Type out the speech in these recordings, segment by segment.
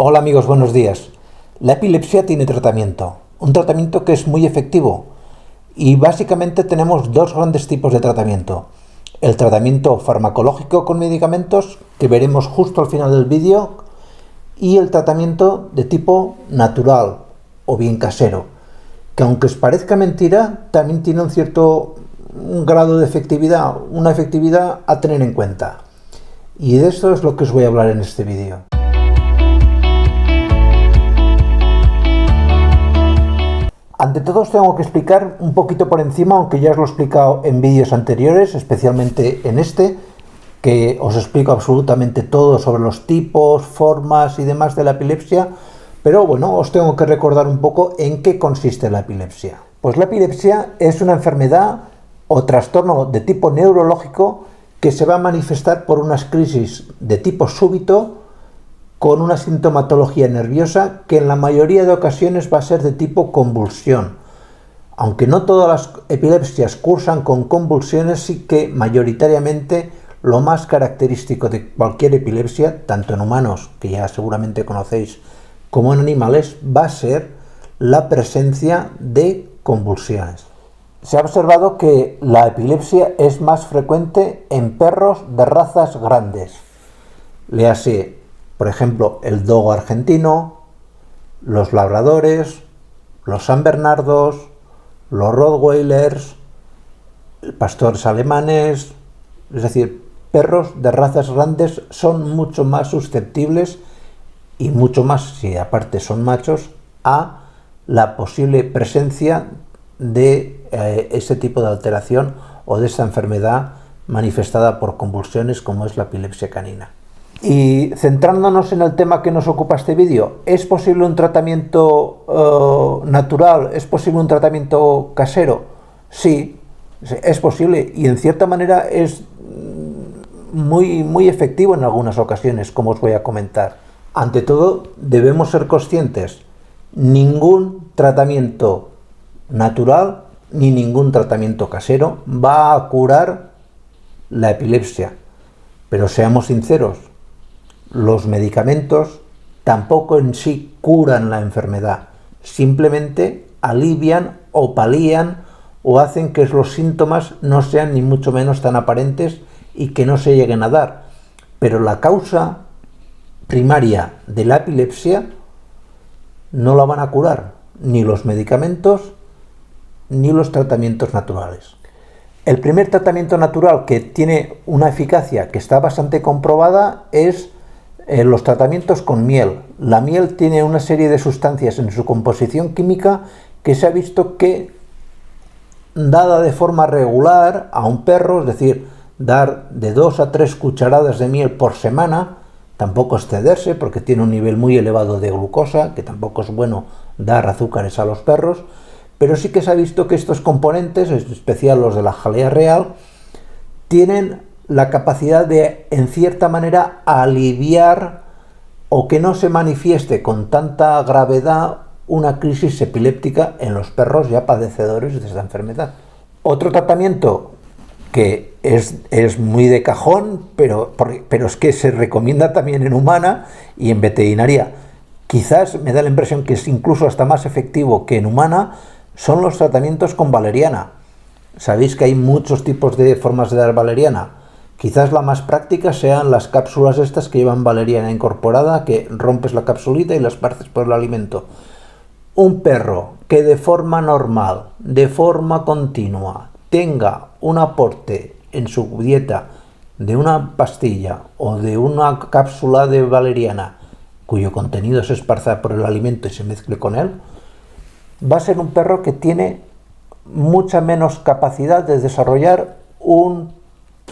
Hola amigos, buenos días. La epilepsia tiene tratamiento, un tratamiento que es muy efectivo y básicamente tenemos dos grandes tipos de tratamiento. El tratamiento farmacológico con medicamentos, que veremos justo al final del vídeo, y el tratamiento de tipo natural o bien casero, que aunque os parezca mentira, también tiene un grado de efectividad, una efectividad a tener en cuenta. Y de esto es lo que os voy a hablar en este vídeo. Ante todo os tengo que explicar un poquito por encima, aunque ya os lo he explicado en vídeos anteriores, especialmente en este, que os explico absolutamente todo sobre los tipos, formas y demás de la epilepsia, pero bueno, os tengo que recordar un poco en qué consiste la epilepsia. Pues la epilepsia es una enfermedad o trastorno de tipo neurológico que se va a manifestar por unas crisis de tipo súbito, con una sintomatología nerviosa que en la mayoría de ocasiones va a ser de tipo convulsión. Aunque no todas las epilepsias cursan con convulsiones, sí que mayoritariamente lo más característico de cualquier epilepsia, tanto en humanos, que ya seguramente conocéis, como en animales, va a ser la presencia de convulsiones. Se ha observado que la epilepsia es más frecuente en perros de razas grandes. Léase, por ejemplo, el dogo argentino, los labradores, los san bernardos, los rottweilers, pastores alemanes, es decir, perros de razas grandes son mucho más susceptibles y mucho más, si aparte son machos, a la posible presencia de ese tipo de alteración o de esta enfermedad manifestada por convulsiones como es la epilepsia canina. Y centrándonos en el tema que nos ocupa este vídeo, ¿es posible un tratamiento natural? ¿Es posible un tratamiento casero? Sí, es posible y en cierta manera es muy efectivo en algunas ocasiones, como os voy a comentar. Ante todo, debemos ser conscientes, ningún tratamiento natural ni ningún tratamiento casero va a curar la epilepsia, pero seamos sinceros, los medicamentos tampoco en sí curan la enfermedad, simplemente alivian o palían o hacen que los síntomas no sean ni mucho menos tan aparentes y que no se lleguen a dar. Pero la causa primaria de la epilepsia no la van a curar ni los medicamentos ni los tratamientos naturales. El primer tratamiento natural que tiene una eficacia que está bastante comprobada es los tratamientos con miel. La miel tiene una serie de sustancias en su composición química que se ha visto que, dada de forma regular a un perro, es decir, dar de 2 a 3 cucharadas de miel por semana, tampoco excederse porque tiene un nivel muy elevado de glucosa, que tampoco es bueno dar azúcares a los perros, pero sí que se ha visto que estos componentes, en especial los de la jalea real, tienen la capacidad de, en cierta manera, aliviar o que no se manifieste con tanta gravedad una crisis epiléptica en los perros ya padecedores de esta enfermedad. Otro tratamiento que es muy de cajón, pero es que se recomienda también en humana y en veterinaria. Quizás me da la impresión que es incluso hasta más efectivo que en humana, son los tratamientos con valeriana. Sabéis que hay muchos tipos de formas de dar valeriana. Quizás la más práctica sean las cápsulas estas que llevan valeriana incorporada, que rompes la capsulita y la esparces por el alimento. Un perro que de forma normal, de forma continua, tenga un aporte en su dieta de una pastilla o de una cápsula de valeriana cuyo contenido se esparza por el alimento y se mezcle con él, va a ser un perro que tiene mucha menos capacidad de desarrollar un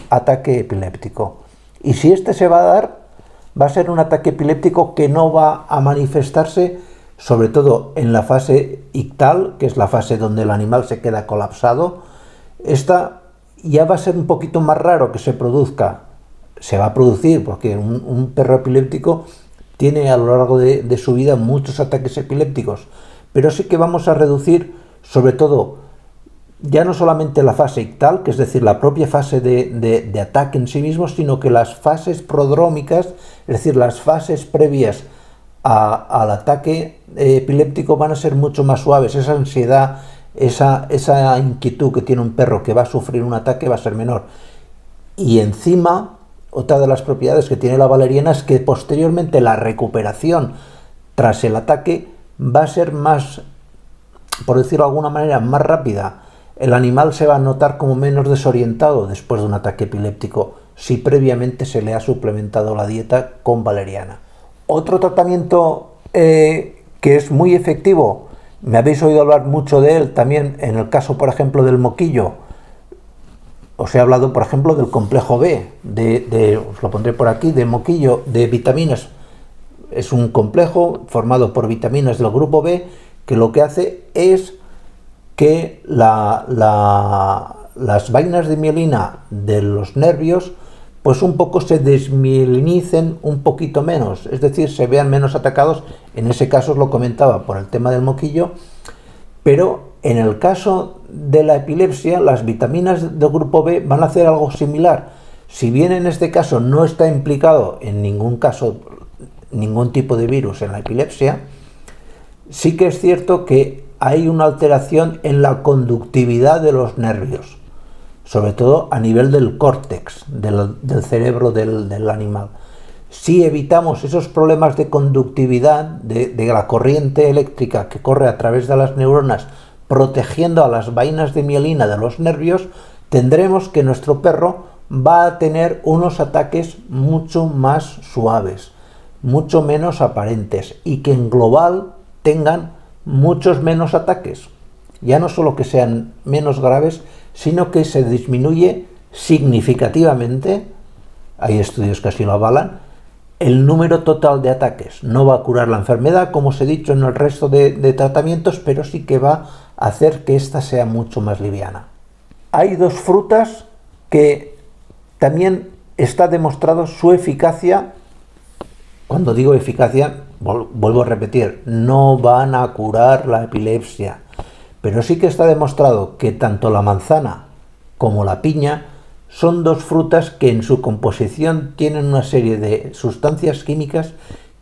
ataque epiléptico. Y si este se va a dar, va a ser un ataque epiléptico que no va a manifestarse, sobre todo en la fase ictal, que es la fase donde el animal se queda colapsado. Esta ya va a ser un poquito más raro que se produzca. Se va a producir porque un perro epiléptico tiene a lo largo de su vida muchos ataques epilépticos, pero sí que vamos a reducir sobre todo ya no solamente la fase ictal, que es decir, la propia fase de ataque en sí mismo, sino que las fases prodrómicas, es decir, las fases previas al ataque epiléptico van a ser mucho más suaves. Esa ansiedad, esa inquietud que tiene un perro que va a sufrir un ataque va a ser menor. Y encima, otra de las propiedades que tiene la valeriana es que posteriormente la recuperación tras el ataque va a ser más, por decirlo de alguna manera, más rápida. El animal se va a notar como menos desorientado después de un ataque epiléptico si previamente se le ha suplementado la dieta con valeriana. Otro tratamiento que es muy efectivo, me habéis oído hablar mucho de él también en el caso, por ejemplo, del moquillo. Os he hablado, por ejemplo, del complejo B, os lo pondré por aquí, de moquillo, de vitaminas. Es un complejo formado por vitaminas del grupo B que lo que hace es que las vainas de mielina de los nervios pues un poco se desmielinicen un poquito menos, es decir, se vean menos atacados. En ese caso os lo comentaba por el tema del moquillo, pero en el caso de la epilepsia las vitaminas del grupo B van a hacer algo similar. Si bien en este caso no está implicado en ningún caso ningún tipo de virus en la epilepsia, sí que es cierto que hay una alteración en la conductividad de los nervios, sobre todo a nivel del córtex, del cerebro del animal. Si evitamos esos problemas de conductividad, de la corriente eléctrica que corre a través de las neuronas, protegiendo a las vainas de mielina de los nervios, tendremos que nuestro perro va a tener unos ataques mucho más suaves, mucho menos aparentes, y que en global tengan muchos menos ataques. Ya no solo que sean menos graves, sino que se disminuye significativamente, hay estudios que así lo avalan, el número total de ataques. No va a curar la enfermedad, como os he dicho en el resto de tratamientos, pero sí que va a hacer que ésta sea mucho más liviana. Hay dos frutas que también está demostrado su eficacia. Cuando digo eficacia, vuelvo a repetir, no van a curar la epilepsia, pero sí que está demostrado que tanto la manzana como la piña son dos frutas que en su composición tienen una serie de sustancias químicas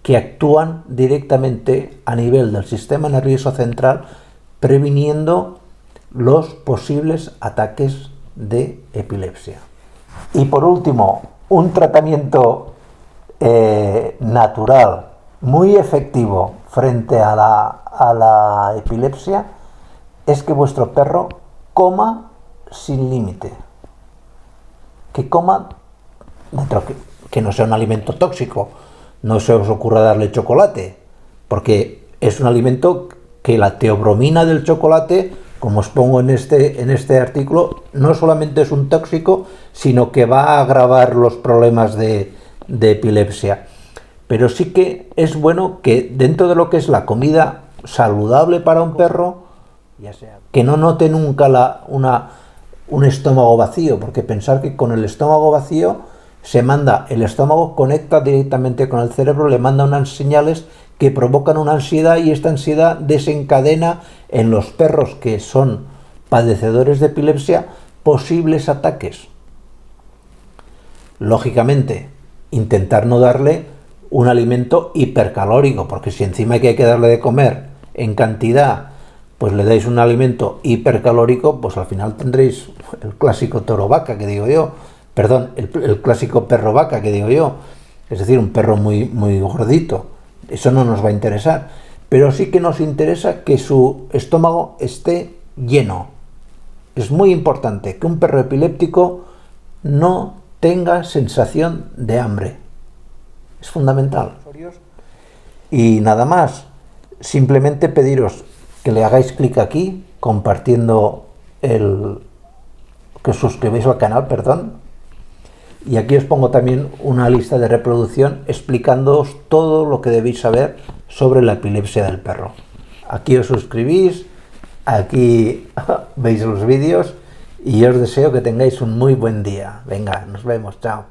que actúan directamente a nivel del sistema nervioso central, previniendo los posibles ataques de epilepsia. Y por último, un tratamiento natural muy efectivo frente a la epilepsia es que vuestro perro coma sin límite, que coma dentro, que no sea un alimento tóxico. No se os ocurra darle chocolate, porque es un alimento que la teobromina del chocolate, como os pongo en este artículo, no solamente es un tóxico, sino que va a agravar los problemas de epilepsia. Pero sí que es bueno que dentro de lo que es la comida saludable para un perro, ya sea que no note nunca un estómago vacío, porque pensar que con el estómago vacío el estómago conecta directamente con el cerebro, le manda unas señales que provocan una ansiedad, y esta ansiedad desencadena en los perros que son padecedores de epilepsia posibles ataques. Lógicamente, intentar no darle un alimento hipercalórico, porque si encima hay que darle de comer en cantidad, pues le dais un alimento hipercalórico, pues al final tendréis el clásico toro vaca, que digo yo, perdón, el clásico perro vaca, que digo yo, es decir, un perro muy, muy gordito. Eso no nos va a interesar, pero sí que nos interesa que su estómago esté lleno. Es muy importante que un perro epiléptico no tenga sensación de hambre. Es fundamental. Y nada más, simplemente pediros que le hagáis clic aquí, compartiendo que os suscribáis al canal, perdón. Y aquí os pongo también una lista de reproducción explicándoos todo lo que debéis saber sobre la epilepsia del perro. Aquí os suscribís, aquí veis los vídeos, y yo os deseo que tengáis un muy buen día. Venga, nos vemos, chao.